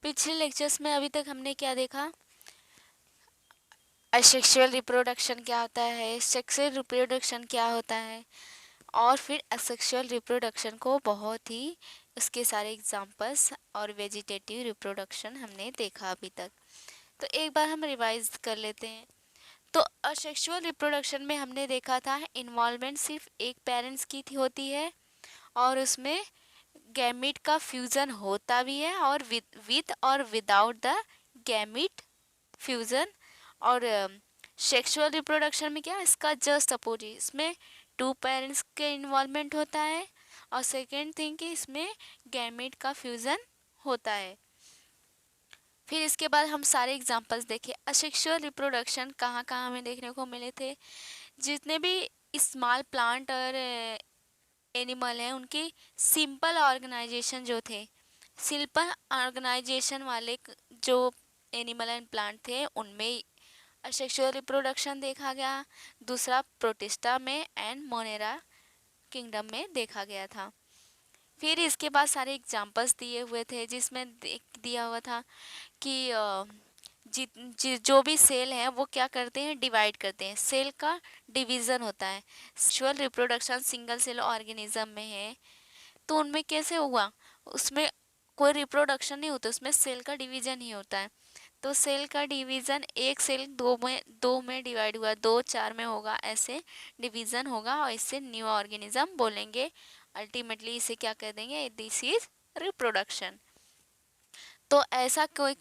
पिछले लेक्चर्स में अभी तक हमने क्या देखा, असेक्सुअल रिप्रोडक्शन क्या होता है, सेक्सुअल रिप्रोडक्शन क्या होता है, और फिर असेक्सुअल रिप्रोडक्शन को बहुत ही उसके सारे एग्जांपल्स और वेजिटेटिव रिप्रोडक्शन हमने देखा अभी तक। तो एक बार हम रिवाइज कर लेते हैं। तो असेक्सुअल रिप्रोडक्शन में हमने देखा था इन्वॉल्वमेंट सिर्फ एक पेरेंट्स की होती है और उसमें गैमिट का फ्यूजन होता भी है और विद और विदाउट द गैमिट फ्यूजन। और सेक्सुअल रिप्रोडक्शन में क्या, इसका जस्ट अपोजिट, इसमें टू पेरेंट्स के इन्वॉल्वमेंट होता है और सेकेंड थिंग कि इसमें गैमेट का फ्यूजन होता है। फिर इसके बाद हम सारे एग्जांपल्स देखे। असेक्सुअल रिप्रोडक्शन कहाँ कहाँ हमें देखने को मिले थे, जितने भी स्मॉल प्लांट और एनिमल हैं उनकी सिंपल ऑर्गेनाइजेशन जो थे, सिंपल ऑर्गेनाइजेशन वाले जो एनिमल एंड प्लांट थे उनमें असेक्सुअल रिप्रोडक्शन देखा गया। दूसरा प्रोटिस्टा में एंड मोनेरा किंगडम में देखा गया था। फिर इसके बाद सारे एग्जांपल्स दिए हुए थे जिसमें दिया हुआ था कि जो भी सेल है वो क्या करते हैं, डिवाइड करते हैं, सेल का डिवीज़न होता है। Sexual reproduction single cell organism में है तो उनमें कैसे हुआ, उसमें कोई रिप्रोडक्शन नहीं होता, उसमें सेल का डिवीज़न ही होता है। तो सेल का डिवीज़न, एक सेल दो में डिवाइड हुआ, दो चार में होगा, ऐसे डिवीज़न होगा और इससे न्यू ऑर्गेनिज्म बोलेंगे। अल्टीमेटली इसे क्या कह देंगे, दिस इज रिप्रोडक्शन। तो ऐसा कोई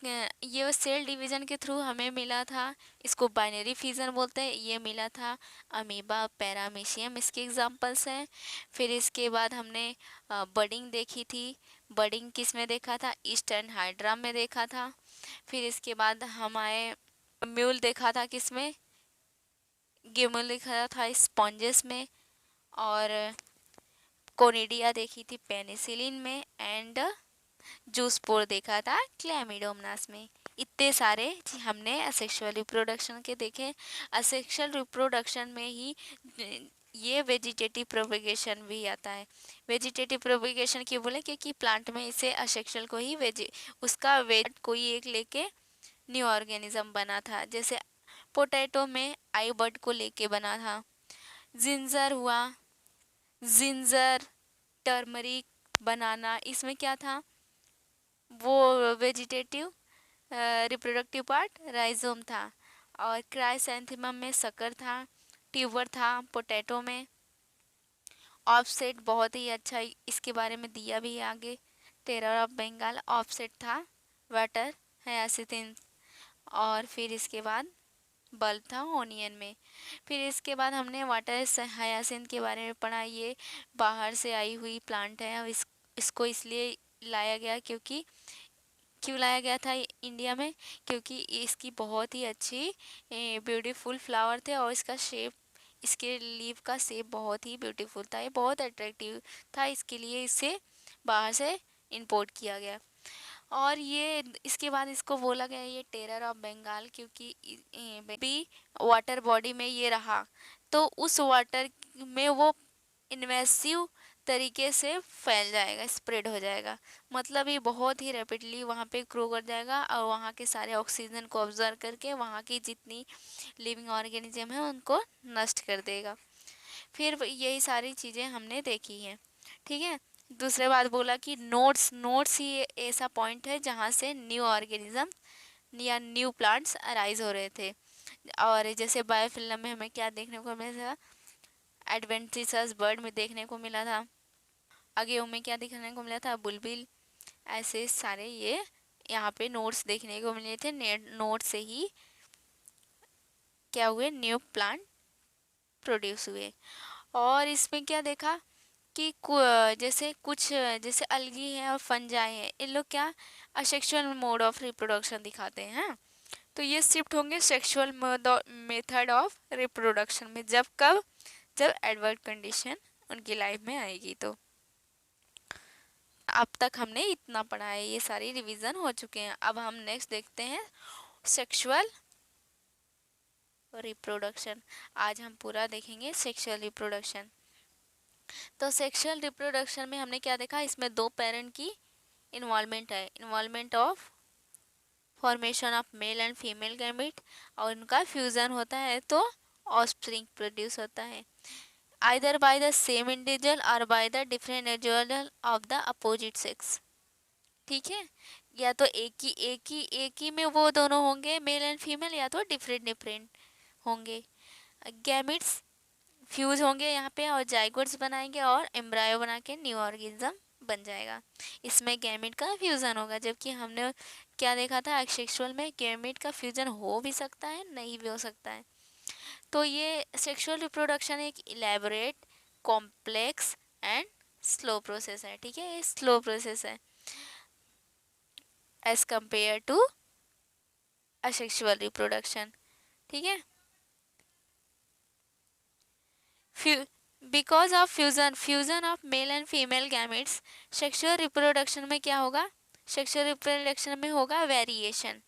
ये सेल डिवीज़न के थ्रू हमें मिला था, इसको बाइनरी फिजन बोलते हैं, ये मिला था अमीबा पैरामीशियम, इसके एग्जांपल्स हैं। फिर इसके बाद हमने बडिंग देखी थी। बडिंग किस में देखा था, ईस्टर्न हाइड्रा में देखा था। फिर इसके बाद हमारे म्यूल देखा था किसमें, गिमुल देखा था स्पॉन्जेस में। और कोनिडिया देखी थी पेनिसिलिन में एंड जूस्पोर देखा था क्लैमिडोमनास में। इतने सारे हमने असेक्सुअल रिप्रोडक्शन के देखे। असेक्सुअल रिप्रोडक्शन में ही ये वेजिटेटिव प्रोपगेशन भी आता है। वेजिटेटिव प्रोपगेशन क्यों बोले, क्योंकि प्लांट में इसे असेक्सुअल को ही उसका वेज कोई एक लेके न्यू ऑर्गेनिज्म बना था। जैसे पोटैटो में आई बर्ड को लेके बना था। जिंजर हुआ, जिंजर, टर्मरिक, बनाना, इसमें क्या था, वो वेजिटेटिव रिप्रोडक्टिव पार्ट राइजोम था। और क्राइसैंथेमम में शक्कर था, ट्यूबर था पोटैटो में। ऑफसेट बहुत ही अच्छा, इसके बारे में दिया भी है आगे। टेरर ऑफ बंगाल ऑफसेट था, वाटर हयासिंथ। और फिर इसके बाद बल्ब था ओनियन में। फिर इसके बाद हमने वाटर हयासिंथ के बारे में पढ़ा। ये बाहर से आई हुई प्लांट है और इसको इसलिए लाया गया क्यों लाया गया था इंडिया में, क्योंकि इसकी बहुत ही अच्छी ब्यूटीफुल फ्लावर थे और इसका शेप, इसके लीव का शेप बहुत ही ब्यूटीफुल था, ये बहुत अट्रैक्टिव था, इसके लिए इसे बाहर से इंपोर्ट किया गया। और ये इसके बाद इसको बोला गया ये टेरर ऑफ बंगाल, क्योंकि भी वाटर बॉडी में ये रहा तो उस वाटर में वो इन्वेसिव तरीके से फैल जाएगा, स्प्रेड हो जाएगा। मतलब ये बहुत ही रैपिडली वहाँ पे ग्रो कर जाएगा और वहाँ के सारे ऑक्सीजन को ऑब्जर्व करके वहाँ की जितनी लिविंग ऑर्गेनिज्म है उनको नष्ट कर देगा। फिर यही सारी चीज़ें हमने देखी हैं, ठीक है। दूसरे बात बोला कि नोट्स ही ऐसा पॉइंट है जहाँ से न्यू ऑर्गेनिज्म या न्यू प्लांट्स अराइज हो रहे थे। और जैसे बायोफिल्म में हमें क्या देखने को मिला था, एडवेंटिसस बर्ड में देखने को मिला था। आगे में क्या देखने को मिला था, बुलबिल। ऐसे सारे ये यहाँ पे नोट्स देखने को मिले थे। नोट से ही क्या हुए, न्यू प्लांट प्रोड्यूस हुए। और इसमें क्या देखा कि जैसे अलगी है और फंजाई है, इन लोग क्या असेक्सुअल मोड ऑफ रिप्रोडक्शन दिखाते हैं। तो ये शिफ्ट होंगे सेक्सुअल मेथड ऑफ रिप्रोडक्शन में, जब एडवर्ट कंडीशन उनकी लाइफ में आएगी। तो अब तक हमने इतना पढ़ा है, ये सारी रिवीजन हो चुके हैं। अब हम नेक्स्ट देखते हैं सेक्सुअल रिप्रोडक्शन। आज हम पूरा देखेंगे सेक्सुअल रिप्रोडक्शन। तो सेक्सुअल रिप्रोडक्शन में हमने क्या देखा, इसमें दो पेरेंट की इन्वॉल्वमेंट है, involvement of formation of male and female gamete, और उनका फ्यूजन होता है तो ऑफस्प्रिंग प्रोड्यूस होता है, either by the same individual और by the different individual of the opposite sex. ठीक है, या तो एक ही में वो दोनों होंगे मेल एंड फीमेल, या तो डिफरेंट डिफरेंट होंगे। गैमेट्स फ्यूज होंगे यहाँ पे और जाइगोट्स बनाएंगे और एम्ब्रायो बना के न्यू ऑर्गेनिज्म बन जाएगा। इसमें गैमेट का फ्यूजन होगा, जबकि हमने क्या देखा था एसेक्सुअल में गैमेट का फ्यूजन हो भी सकता है, नहीं भी हो सकता है। तो ये सेक्सुअल रिप्रोडक्शन एक elaborate, complex and slow process है। ठीक है, ये स्लो प्रोसेस है as compare to asexual reproduction. ठीक है, because of fusion of male and female gametes, sexual reproduction में क्या होगा, सेक्सुअल रिप्रोडक्शन में होगा वेरिएशन।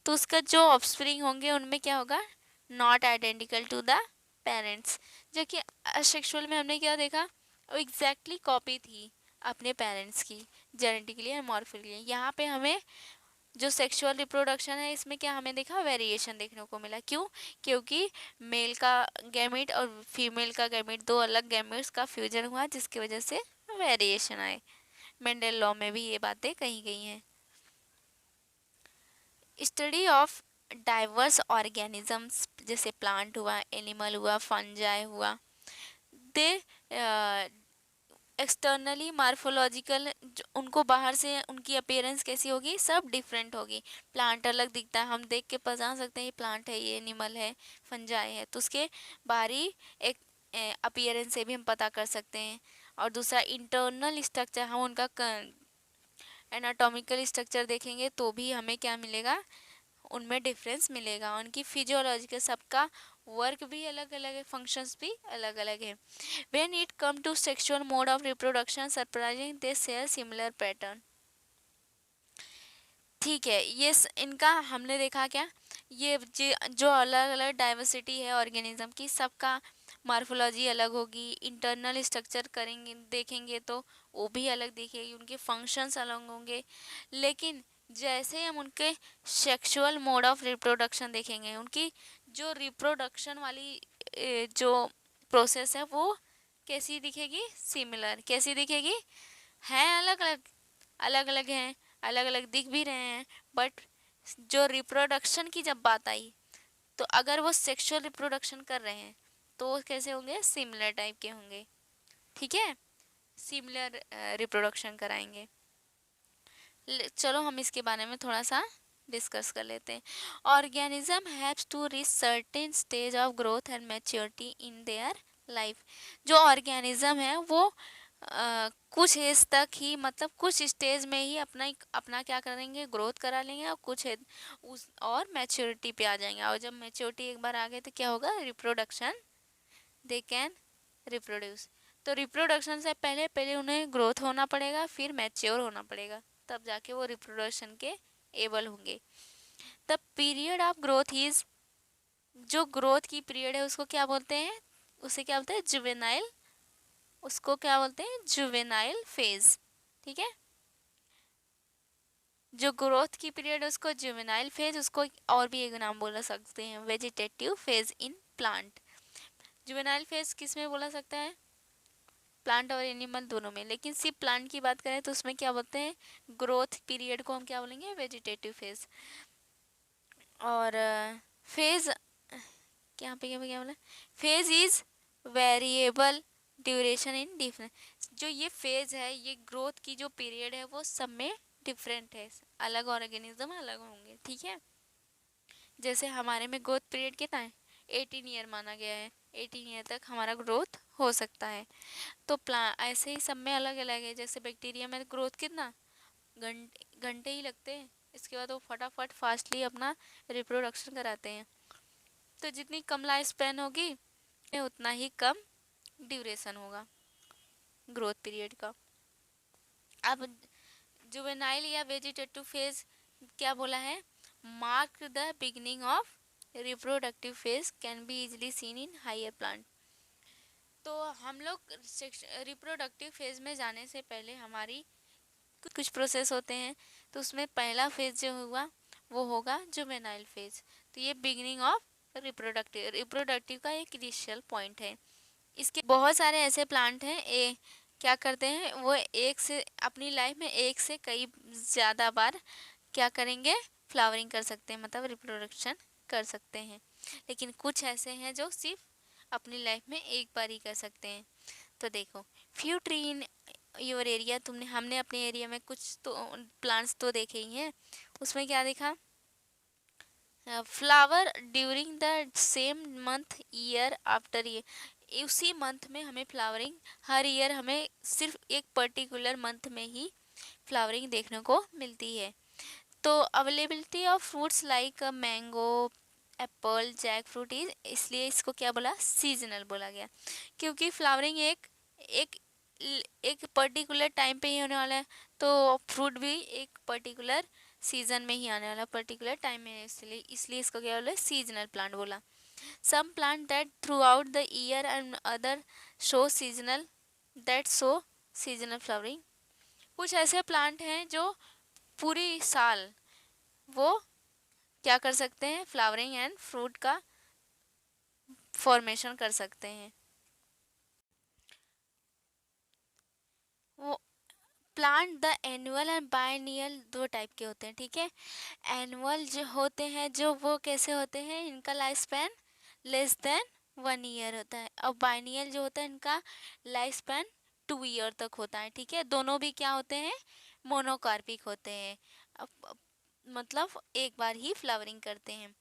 तो उसका जो ऑफस्प्रिंग होंगे उनमें क्या होगा, not identical to the parents. जो कि असेक्सुअल में हमने क्या देखा, वो एग्जैक्टली कॉपी थी अपने पेरेंट्स की, जेनेटिकली और मॉर्फोलॉजिकली। यहाँ पे हमें जो सेक्सुअल रिप्रोडक्शन है इसमें क्या हमें देखा, वेरिएशन देखने को मिला। क्यों, क्योंकि मेल का गैमेट और फीमेल का गैमेट, दो अलग गैमेट्स का फ्यूजन हुआ जिसकी वजह से वेरिएशन आए। मेंडल लॉ में भी ये बातें कही गई हैं। स्टडी ऑफ डाइवर्स ऑर्गेनिजम्स, जैसे प्लांट हुआ, एनिमल हुआ, फंजाई हुआ, दे एक्सटर्नली मार्फोलॉजिकल, उनको बाहर से उनकी अपीयरेंस कैसी होगी, सब डिफरेंट होगी। प्लांट अलग दिखता है, हम देख के पहचान सकते हैं ये प्लांट है, ये एनिमल है, फंजाई है, तो उसके बाहरी एक अपीयरेंस से भी हम पता कर सकते हैं। और दूसरा इंटरनल स्ट्रक्चर, हम उनका एनाटॉमिकल स्ट्रक्चर देखेंगे तो भी हमें क्या मिलेगा, उनमें डिफरेंस मिलेगा। उनकी फिजियोलॉजिकल, सबका वर्क भी अलग अलग है, फंक्शंस भी अलग अलग है। When it come to sexual mode of reproduction, surprising they share similar pattern। ठीक है, ये इनका हमने देखा क्या, ये जो अलग अलग डाइवर्सिटी है ऑर्गेनिज्म की, सबका मार्फोलॉजी अलग होगी, इंटरनल स्ट्रक्चर करेंगे देखेंगे तो वो भी अलग दिखेगी, उनके फंक्शंस अलग होंगे। लेकिन जैसे हम उनके सेक्सुअल मोड ऑफ रिप्रोडक्शन देखेंगे, उनकी जो रिप्रोडक्शन वाली जो प्रोसेस है वो कैसी दिखेगी, सिमिलर। कैसी दिखेगी, है अलग अलग, अलग अलग हैं, अलग अलग दिख भी रहे हैं, बट जो रिप्रोडक्शन की जब बात आई तो अगर वो सेक्सुअल रिप्रोडक्शन कर रहे हैं तो वो कैसे होंगे, सिमिलर टाइप के होंगे। ठीक है, सिमिलर रिप्रोडक्शन कराएंगे। चलो हम इसके बारे में थोड़ा सा डिस्कस कर लेते हैं। Organism haves to reach certain stage of growth and maturity in their life. जो ऑर्गेनिज्म है वो कुछ एज तक ही, मतलब कुछ स्टेज में ही अपना क्या करेंगे, ग्रोथ करा लेंगे, और कुछ उस और मैच्योरिटी पे आ जाएंगे। और जब मैच्योरिटी एक बार आ गए तो क्या होगा, रिप्रोडक्शन, दे कैन रिप्रोड्यूस। तो रिप्रोडक्शन से पहले पहले उन्हें ग्रोथ होना पड़ेगा, फिर मैच्योर होना पड़ेगा, तब जाके वो रिप्रोडक्शन के एबल होंगे। The period of growth is, जो ग्रोथ की पीरियड है उसको क्या बोलते हैं, उसे क्या बोलते हैं, जुवेनाइल, उसको क्या बोलते हैं, जुवेनाइल फेज। ठीक है, जो ग्रोथ की पीरियड है उसको जुवेनाइल फेज, उसको और भी एक नाम बोला सकते हैं, vegetative phase in plant. Juvenile phase किस में बोला सकता है, प्लांट और एनिमल दोनों में, लेकिन सिर्फ प्लांट की बात करें तो उसमें क्या बोलते हैं, ग्रोथ पीरियड को हम क्या बोलेंगे, वेजिटेटिव फेज। और फेज, क्या बोला, phase is variable duration in different. जो ये फेज है, ये ग्रोथ की जो पीरियड है वो सब में डिफरेंट है, अलग ऑर्गेनिज्म अलग होंगे। ठीक है, जैसे हमारे में ग्रोथ पीरियड कितना है, 18 ईयर माना गया है, 18 ईयर तक हमारा ग्रोथ हो सकता है। तो ऐसे ही सब में अलग अलग है। जैसे बैक्टीरिया में ग्रोथ कितना, घंटे ही लगते हैं, इसके बाद वो फटाफट फास्टली अपना रिप्रोडक्शन कराते हैं। तो जितनी कम लाइफ स्पैन होगी उतना ही कम ड्यूरेशन होगा ग्रोथ पीरियड का। अब जुवेनाइल या वेजिटेटिव फेज क्या बोला है, mark the beginning of reproductive phase, can be easily seen in higher plant. तो हम लोग रिप्रोडक्टिव फेज में जाने से पहले हमारी कुछ प्रोसेस होते हैं, तो उसमें पहला फेज जो हुआ वो होगा जुवेनाइल फेज। तो ये बिगिनिंग ऑफ रिप्रोडक्टिव का एक क्रिशियल पॉइंट है। इसके बहुत सारे ऐसे प्लांट हैं क्या करते हैं, वो एक से अपनी लाइफ में एक से कई ज़्यादा बार क्या करेंगे, फ्लावरिंग कर सकते हैं, मतलब रिप्रोडक्शन कर सकते हैं। लेकिन कुछ ऐसे हैं जो सिर्फ अपनी लाइफ में एक बार ही कर सकते हैं। तो देखो, few tree in your area, हमने अपने एरिया में कुछ तो प्लांट्स तो देखे ही हैं। उसमें क्या देखा, flower during the same month year after year. उसी मंथ में हमें फ्लावरिंग, हर ईयर हमें सिर्फ एक पर्टिकुलर मंथ में ही फ्लावरिंग देखने को मिलती है। तो availability of fruits like mango, apple, jackfruit is, इसलिए इसको क्या बोला, सीजनल बोला गया, क्योंकि फ्लावरिंग एक एक एक पर्टिकुलर टाइम पे ही होने वाला है। तो फ्रूट भी एक पर्टिकुलर सीजन में ही आने वाला, पर्टिकुलर टाइम में, इसलिए इसलिए इसको क्या बोला, सीजनल प्लांट बोला। Some plant that throughout the year and other show seasonal that show seasonal flowering. कुछ ऐसे प्लांट हैं जो पूरी साल वो क्या कर सकते हैं, फ्लावरिंग एंड फ्रूट का फॉर्मेशन कर सकते हैं। वो plant the annual and biennial दो टाइप के होते हैं, ठीक है। एनुअल जो होते हैं, जो वो कैसे होते हैं, इनका life span less than 1 year होता है। और बायनियल जो होता है, इनका लाइफ स्पैन 2 ईयर तक होता है, ठीक है। दोनों भी क्या होते हैं, मोनोकार्पिक होते हैं। मतलब एक बार ही फ्लावरिंग करते हैं।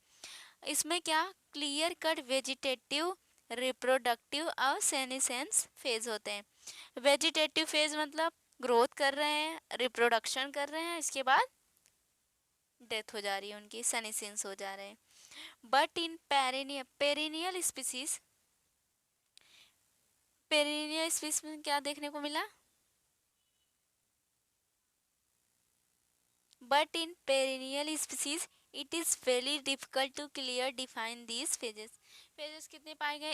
इसमें क्या, क्लियर कट वेजिटेटिव, रिप्रोडक्टिव और सेनेसेंस फेज होते हैं। वेजिटेटिव फेज मतलब ग्रोथ कर रहे हैं, रिप्रोडक्शन कर रहे हैं, इसके बाद डेथ हो जा रही है उनकी, सेनेसेंस हो जा रहे हैं। But in perennial species, perennial species में क्या देखने को मिला, but in perennial species it is very difficult to clear define these phases कितने पाए गए,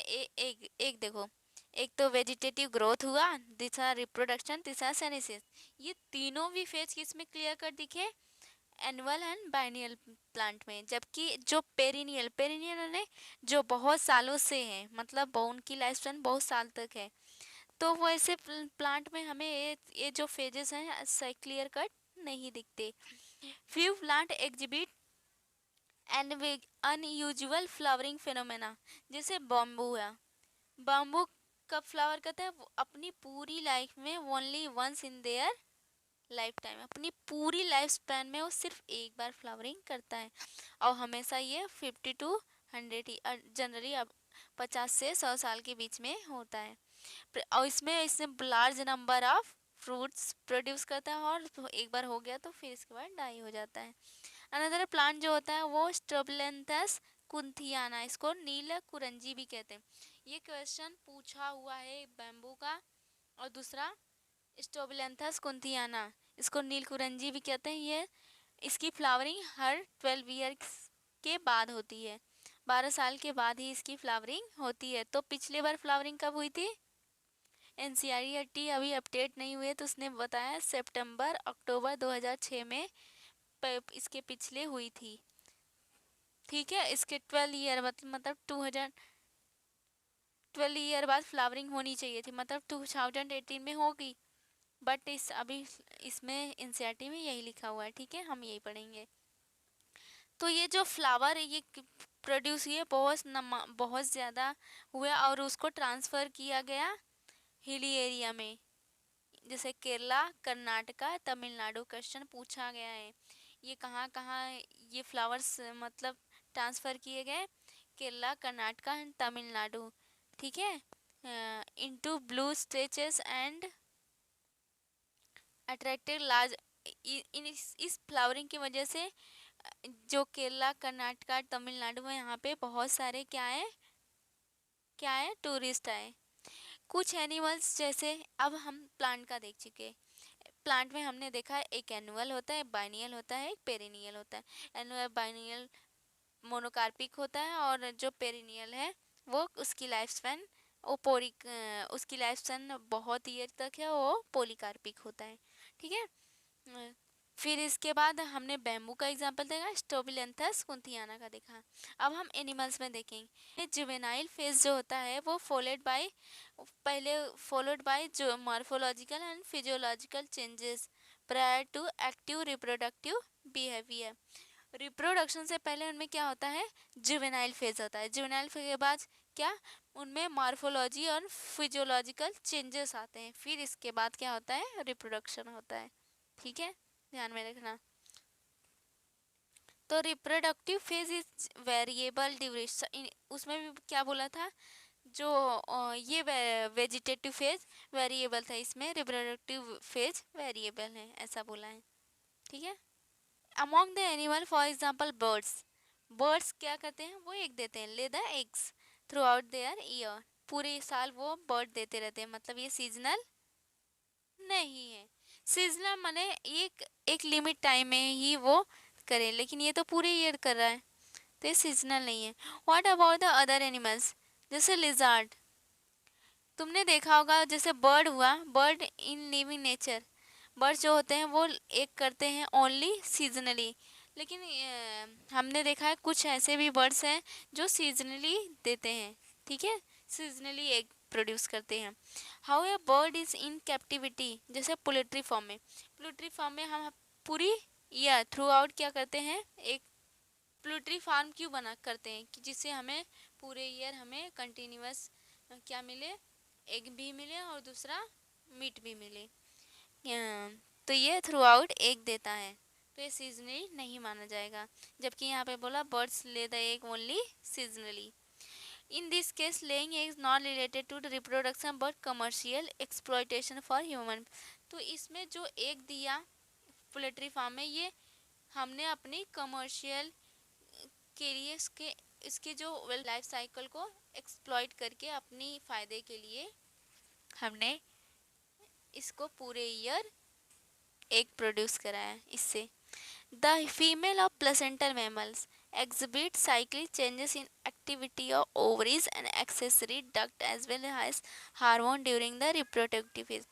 एक देखो, एक तो वेजिटेटिव ग्रोथ हुआ, दूसरा रिप्रोडक्शन, तीसरा सेनेसिस। ये तीनों भी फेज किसमें क्लियर कर दिखे, एनुअल एंड बाइनियल प्लांट में। जबकि जो पेरिनियल पेरिनियल ने जो बहुत सालों से हैं, मतलब उनकी लाइफ स्पैन बहुत साल तक है, तो वो ऐसे प्लांट में हमें ये जो फेजेस हैं क्लियर कट नहीं दिखते। Few plant exhibit an unusual flowering phenomena, जैसे बम्बू है। बम्बू कब फ्लावर करता है, वो अपनी पूरी लाइफ में only once in their life time, अपनी पूरी लाइफ स्पैन में वो सिर्फ एक बार फ्लावरिंग करता है। और हमेशा ये 50 to 100 जनरली अब 50 से 100 साल के बीच में होता है। और इसमें large number of fruits produce करता है, और एक बार हो गया तो फिर इसके बाद डाई हो जाता है। अनदर प्लांट जो होता है वो स्ट्रोबिलेंथस कुंथियाना, इसको नील कुरंजी भी कहते हैं। ये क्वेश्चन पूछा हुआ है बैम्बू का। और दूसरा स्ट्रोबिलेंथस कुंथियाना, इसको नील कुरंजी भी कहते हैं। ये इसकी फ्लावरिंग हर 12 ईयर के बाद होती है, 12 साल के बाद ही इसकी फ्लावरिंग होती है। तो पिछली बार फ्लावरिंग कब हुई थी, एनसीईआरटी अभी अपडेट नहीं हुए तो उसने बताया सितंबर अक्टूबर 2006 में इसके पिछले हुई थी, ठीक है। इसके 12 ईयर मतलब 12 ईयर बाद फ्लावरिंग होनी चाहिए थी, मतलब 2018 में होगी। बट अभी इसमें एनसीईआरटी में यही लिखा हुआ है, ठीक है, हम यही पढ़ेंगे। तो ये जो फ्लावर है ये प्रोड्यूस हुए बहुत ज़्यादा हुआ, और उसको ट्रांसफ़र किया गया हिली एरिया में, जैसे केरला, कर्नाटका, तमिलनाडु। क्वेश्चन पूछा गया है ये कहाँ कहाँ ये फ्लावर्स मतलब ट्रांसफ़र किए गए, केरला, कर्नाटका एंड तमिलनाडु, ठीक है। Into blue stretches and attracted large, इस फ्लावरिंग की वजह से जो केरला, कर्नाटका, तमिलनाडु में यहाँ पे बहुत सारे क्या है टूरिस्ट आए। कुछ एनिमल्स जैसे, अब हम प्लांट का देख चुके, प्लांट में हमने देखा है एक एनुअल होता है, बाइनियल होता है, एक पेरिनियल होता है। एनुअल बाइनियल मोनोकार्पिक होता है, और जो पेरिनियल है वो उसकी लाइफ स्पैन उसकी लाइफ स्पैन बहुत ईयर तक है, वो पोलिकार्पिक होता है, ठीक है। फिर इसके बाद हमने बैम्बू का एग्जांपल देखा, स्टोबिलेंथस कुंथियाना का देखा। अब हम एनिमल्स में देखेंगे। जुवेनाइल फेज जो होता है वो फॉलोड बाय जो morphological and physiological changes prior to active reproductive behaviour. Reproduction से पहले उनमें क्या होता है, जुवेनाइल फेज होता है। जुवेनाइल फेज के बाद क्या, उनमें मॉर्फोलॉजी और फिजियोलॉजिकल चेंजेस आते हैं। फिर इसके बाद क्या होता है, रिप्रोडक्शन होता है। ठीक है, ध्यान में रखना। तो reproductive phase is variable duration, उसमें भी क्या बोला था, जो ये वेजिटेटिव फेज वेरिएबल था, इसमें रिप्रोडक्टिव फेज वेरिएबल है, ऐसा बोला है। ठीक है। Among the animal for example birds, birds क्या करते हैं, वो एग देते हैं, lay the eggs throughout their year, पूरे साल वो बर्ड देते रहते हैं। मतलब ये सीजनल नहीं है। सीजनल माने एक लिमिट टाइम में ही वो करे, लेकिन ये तो पूरे ईयर कर रहा है, तो ये सीजनल नहीं है। What about the other animals, जैसे लिजार्ड, तुमने देखा होगा, जैसे बर्ड हुआ, bird in living nature, birds जो होते हैं वो एक करते हैं ओनली सीजनली, लेकिन हमने देखा है कुछ ऐसे भी बर्ड्स हैं जो सीजनली देते हैं। ठीक है, सीजनली एग प्रोड्यूस करते हैं। How a bird is in captivity, जैसे पोल्ट्री फार्म में, पोल्ट्री फार्म में हम पूरी ईयर थ्रू आउट क्या करते हैं, एक पोल्ट्री फार्म क्यों बना करते हैं कि जिससे हमें पूरे ईयर हमें कंटिन्यूअस क्या मिले, एग भी मिले और दूसरा मीट भी मिले। तो ये थ्रू आउट एग देता है, तो ये सीजनली नहीं माना जाएगा। जबकि यहाँ पे बोला birds lay the egg only seasonally. In this case laying eggs not related to reproduction but commercial exploitation for human. तो इसमें जो एग दिया पोल्ट्री फार्म में, ये हमने अपनी कमर्शियल के लिए इसके जो लाइफ साइकिल को एक्सप्लॉइट करके अपनी फ़ायदे के लिए हमने इसको पूरे ईयर एग प्रोड्यूस कराया इससे। The female of placental mammals exhibit cyclic changes in activity of ovaries and accessory duct as well as hormone during the reproductive phase।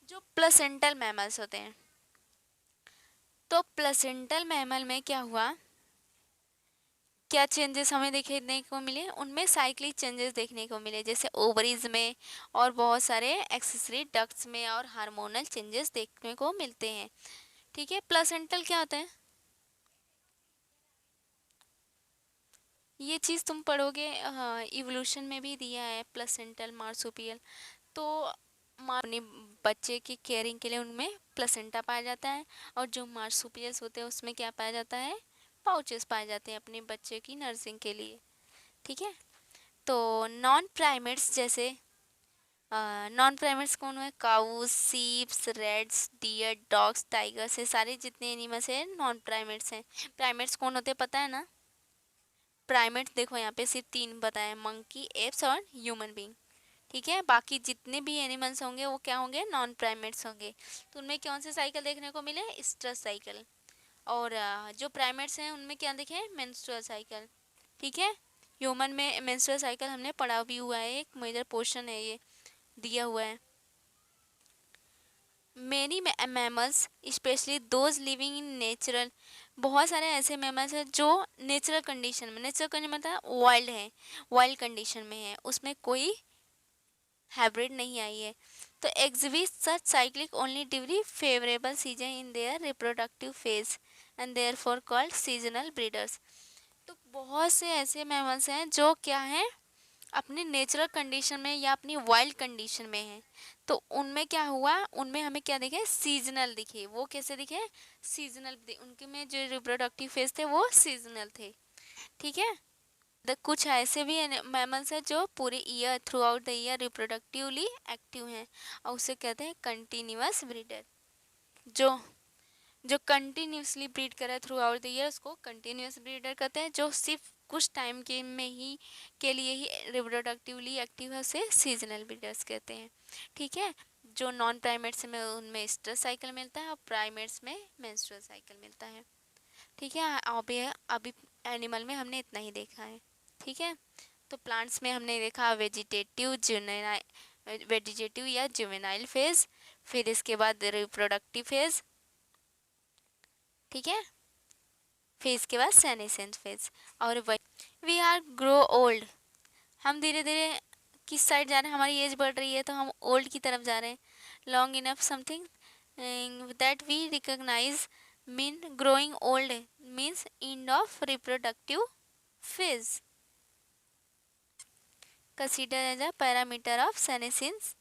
जो प्लेसेंटल मैमल्स होते हैं, तो प्लेसेंटल मैमल में क्या हुआ, क्या चेंजेस हमें देखने को मिले, उनमें साइक्लिक चेंजेस देखने को मिले, जैसे ओवरीज में और बहुत सारे एक्सेसरी डक्ट्स में और हार्मोनल चेंजेस देखने को मिलते हैं। ठीक है, प्लेसेंटल क्या होता है, ये चीज़ तुम पढ़ोगे, इवोल्यूशन में भी दिया है प्लेसेंटल मार्सुपियल। तो अपने बच्चे की केयरिंग के लिए उनमें प्लेसेंटा पाया जाता है, और जो मार्सुपियल्स होते हैं उसमें क्या पाया जाता है, पाउचेस पाए जाते हैं अपने बच्चे की नर्सिंग के लिए। ठीक है। तो नॉन प्राइमेट्स, जैसे नॉन प्राइमेट्स कौन है, cows, sheeps, reds, deer, dogs, tigers, ये सारे जितने एनिमल्स हैं नॉन प्राइमेट्स हैं। प्राइमेट्स कौन होते हैं पता है ना, प्राइमेट्स देखो यहाँ पे सिर्फ 3 बताए, मंकी, एप्स और ह्यूमन बींग। ठीक है, बाकी जितने भी एनिमल्स होंगे वो क्या होंगे, नॉन प्राइमेट्स होंगे। तो उनमें कौन से साइकिल देखने को मिले, स्ट्रेस साइकिल। और जो प्राइमेट्स हैं उनमें क्या देखे, मेंस्ट्रुअल साइकिल। ठीक है, ह्यूमन में मेंस्ट्रुअल साइकिल हमने पढ़ा भी हुआ है, एक मेजर पोर्शन है, ये दिया हुआ है। Many mammals specially those living in natural, बहुत सारे ऐसे मैमल्स हैं जो नेचुरल कंडीशन में, नेचुरल कंडीशन मतलब वाइल्ड है, वाइल्ड कंडीशन में है, उसमें कोई हाइब्रिड नहीं आई है। तो exhibit such cyclic only during favourable season in their reproductive phase and therefore called seasonal breeders. तो बहुत से ऐसे मैमल्स हैं जो क्या हैं, अपनी नेचुरल कंडीशन में या अपनी वाइल्ड कंडीशन में हैं, तो उनमें क्या हुआ, उनमें हमें क्या दिखे, सीजनल दिखे। वो कैसे दिखे, सीजनल, उनके में जो रिप्रोडक्टिव फेज थे वो सीजनल थे। ठीक है, कुछ ऐसे भी मैमल्स हैं जो पूरे year through out the year reproductively active हैं, और उसे कहते हैं कंटिन्यूअस ब्रीडर। जो जो कंटिन्यूसली ब्रीड करे थ्रू आउट द ईयर उसको कंटिन्यूस ब्रीडर कहते हैं। जो सिर्फ कुछ टाइम के लिए ही रिप्रोडक्टिवली एक्टिव है उसे सीजनल ब्रीडर्स कहते हैं। ठीक है, जो नॉन प्राइमेट्स में उनमें स्ट्रेस साइकिल मिलता है और प्राइमेट्स में मेंस्ट्रुअल साइकिल मिलता है। ठीक है, अभी एनिमल में हमने इतना ही देखा है। ठीक है, तो प्लांट्स में हमने देखा वेजिटेटिव या जुवेनाइल फेज, फिर इसके बाद रिप्रोडक्टिव फेज, ठीक है, फेज के बाद सेनेसेंस फेज। और वी आर ग्रो ओल्ड, हम धीरे धीरे किस साइड जा रहे हैं, हमारी एज बढ़ रही है तो हम ओल्ड की तरफ जा रहे हैं। Long enough something that we recognise mean growing old means end of reproductive phase, consider as a parameter of senescence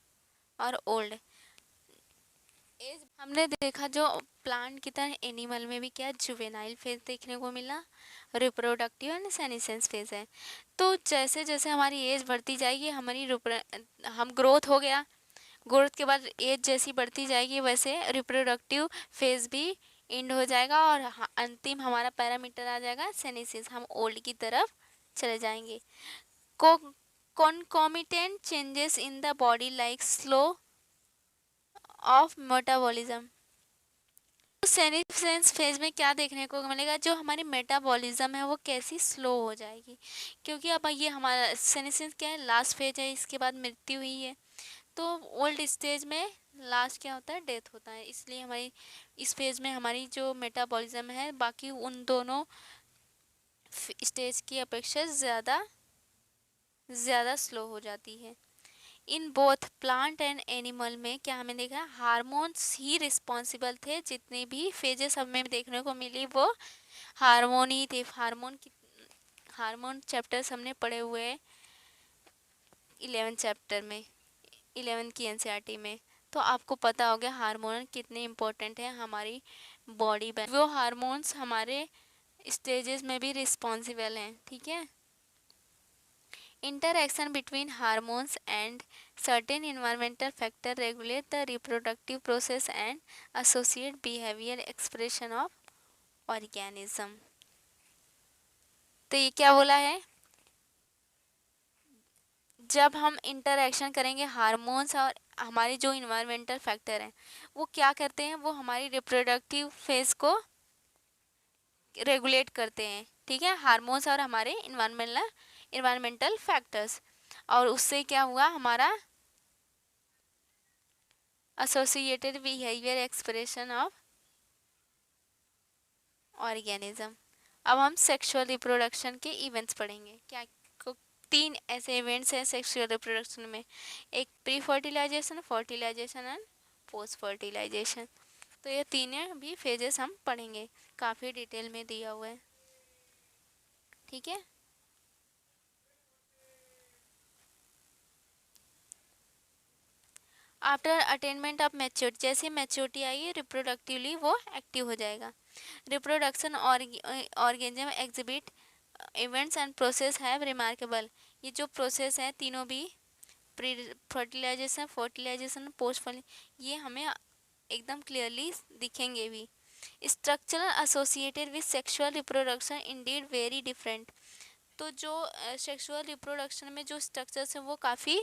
और ओल्ड एज। हमने देखा जो प्लांट की तरह एनिमल में भी क्या जुवेनाइल फेज देखने को मिला, रिप्रोडक्टिव एंड सेनेसेंस फेज है। तो जैसे जैसे हमारी एज बढ़ती जाएगी, हम ग्रोथ हो गया, ग्रोथ के बाद एज जैसी बढ़ती जाएगी वैसे रिप्रोडक्टिव फेज भी एंड हो जाएगा और अंतिम हमारा पैरामीटर आ जाएगा सेनेसिस, हम ओल्ड की तरफ चले जाएंगे। concomitant changes in the body like slow of metabolism। Senescence phase में क्या देखने को मिलेगा, जो हमारी मेटाबॉलिज्म है वो कैसी स्लो हो जाएगी, क्योंकि अब ये हमारा सेनेसेंस क्या है, लास्ट फेज है, इसके बाद मृत्यु हुई है। तो ओल्ड स्टेज में लास्ट क्या होता है, डेथ होता है, इसलिए हमारी इस फेज में हमारी जो मेटाबॉलिज्म है बाकी उन दोनों स्टेज की अपेक्षा ज़्यादा स्लो हो जाती है। In both plant and animal में क्या हमें देखा, हार्मोन्स ही रिस्पॉन्सिबल थे, जितने भी फेजेस हमें देखने को मिली वो हार्मोन ही थे। हार्मोन चैप्टर्स हमने पढ़े हुए हैं 11 चैप्टर में, 11 की एनसीईआरटी में, तो आपको पता हो गया हार्मोन कितने इम्पोर्टेंट है हमारी बॉडी में। वो हार्मोन्स हमारे स्टेजेस में भी रिस्पॉन्सिबल हैं, ठीक है। Interaction between hormones and certain environmental factors regulate the reproductive process and associate behavior expression of organism। तो ये क्या बोला है, जब हम इंटरैक्शन करेंगे हार्मोन्स और हमारे जो इन्वायरमेंटल फैक्टर हैं वो क्या करते हैं, वो हमारी रिप्रोडक्टिव फेज को रेगुलेट करते हैं, ठीक है, हार्मोन्स और हमारे इन्वायरमेंटल फैक्टर्स। और उससे क्या हुआ, हमारा associated behaviour expression of organism. अब हम सेक्सुअल रिप्रोडक्शन के इवेंट्स पढ़ेंगे। क्या 3 ऐसे इवेंट्स हैं सेक्सुअल रिप्रोडक्शन में, एक pre fertilisation, fertilisation and post fertilisation. तो ये तीनों भी फेजेस हम पढ़ेंगे, काफ़ी डिटेल में दिया हुआ है, ठीक है। आफ्टर अटेनमेंट ऑफ मैच्योरिटी, जैसे मैच्योरिटी आएगी रिप्रोडक्टिवली वो एक्टिव हो जाएगा। Reproduction organism exhibit events and process have remarkable, ये जो प्रोसेस है तीनों भी pre fertilisation, fertilisation, post fertilisation, ये हमें एकदम क्लियरली दिखेंगे भी। Structural associated with sexual reproduction indeed very different, तो जो सेक्सुअल रिप्रोडक्शन में जो स्ट्रक्चर्स हैं वो काफ़ी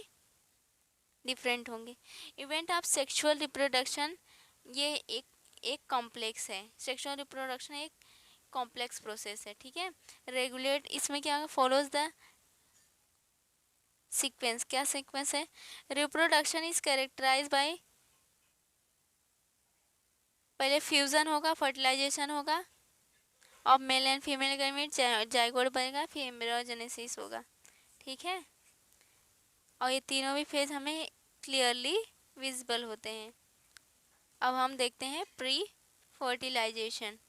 डिफरेंट होंगे। इवेंट ऑफ सेक्सुअल रिप्रोडक्शन, ये एक कॉम्प्लेक्स है, सेक्सुअल रिप्रोडक्शन एक कॉम्प्लेक्स प्रोसेस है, ठीक है। रेगुलेट, इसमें क्या फॉलोज द सीक्वेंस, क्या सीक्वेंस है, रिप्रोडक्शन इज कैरेक्टराइज बाय, पहले फ्यूजन होगा, फर्टिलाइजेशन होगा और mail and female gamete, zygote बनेगा, फिर एम्ब्रियोजेनेसिस होगा, ठीक है। और ये तीनों भी फेज हमें क्लियरली विजिबल होते हैं। अब हम देखते हैं प्री फर्टिलाइजेशन।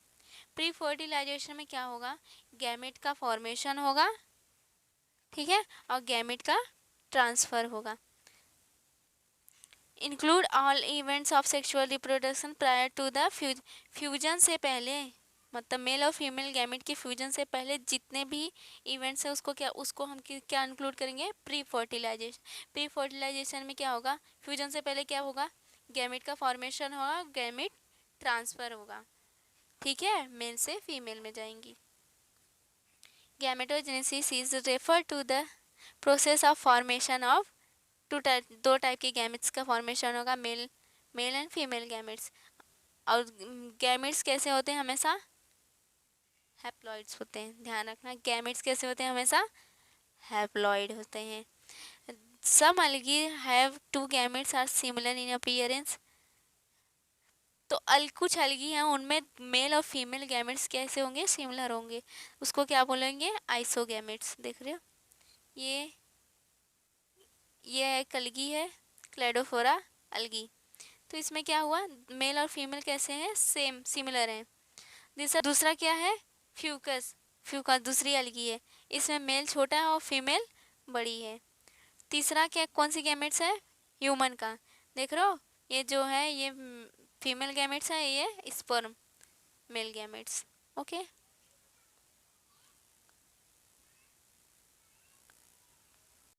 प्री फर्टिलाइजेशन में क्या होगा, गैमेट का फॉर्मेशन होगा, ठीक है, और गैमेट का ट्रांसफ़र होगा। Include all events of sexual reproduction prior to the fusion से पहले, मतलब मेल और फीमेल गैमेट के फ्यूजन से पहले जितने भी इवेंट्स है उसको हम क्या इंक्लूड करेंगे, प्री फर्टिलाइजेशन। प्री फर्टिलाइजेशन में क्या होगा, फ्यूजन से पहले क्या होगा, गैमेट का फॉर्मेशन होगा, गैमेट ट्रांसफ़र होगा, ठीक है, मेल से फीमेल में जाएंगी। Gametogenesis is refer to the process of formation of दो टाइप के गैमेट्स का फॉर्मेशन होगा, मेल एंड फीमेल गैमेट्स। और गैमेट्स कैसे होते हैं, हमेशा हैप्लॉइड्स होते हैं, ध्यान रखना, गैमेट्स कैसे होते हैं, हमेशा हैप्लॉइड होते हैं। सम algae have two gametes are similar in appearance, तो कुछ अलगी हैं उनमें मेल और फीमेल गैमेट्स कैसे होंगे, सिमिलर होंगे, उसको क्या बोलेंगे, आइसोगैमेट्स। देख रहे हो, ये एक अलगी है, क्लेडोफोरा अलगी। तो इसमें क्या हुआ, मेल और फीमेल कैसे हैं, सेम सिमिलर हैं। दूसरा क्या है, फ्यूकस। फ्यूकस दूसरी अलगी है, इसमें मेल छोटा है और फीमेल बड़ी है। तीसरा क्या, कौन सी गैमेट्स है, ह्यूमन का। देख रहे हो, ये जो है ये फीमेल गैमेट्स है, ये स्पर्म मेल गैमेट्स। ओके।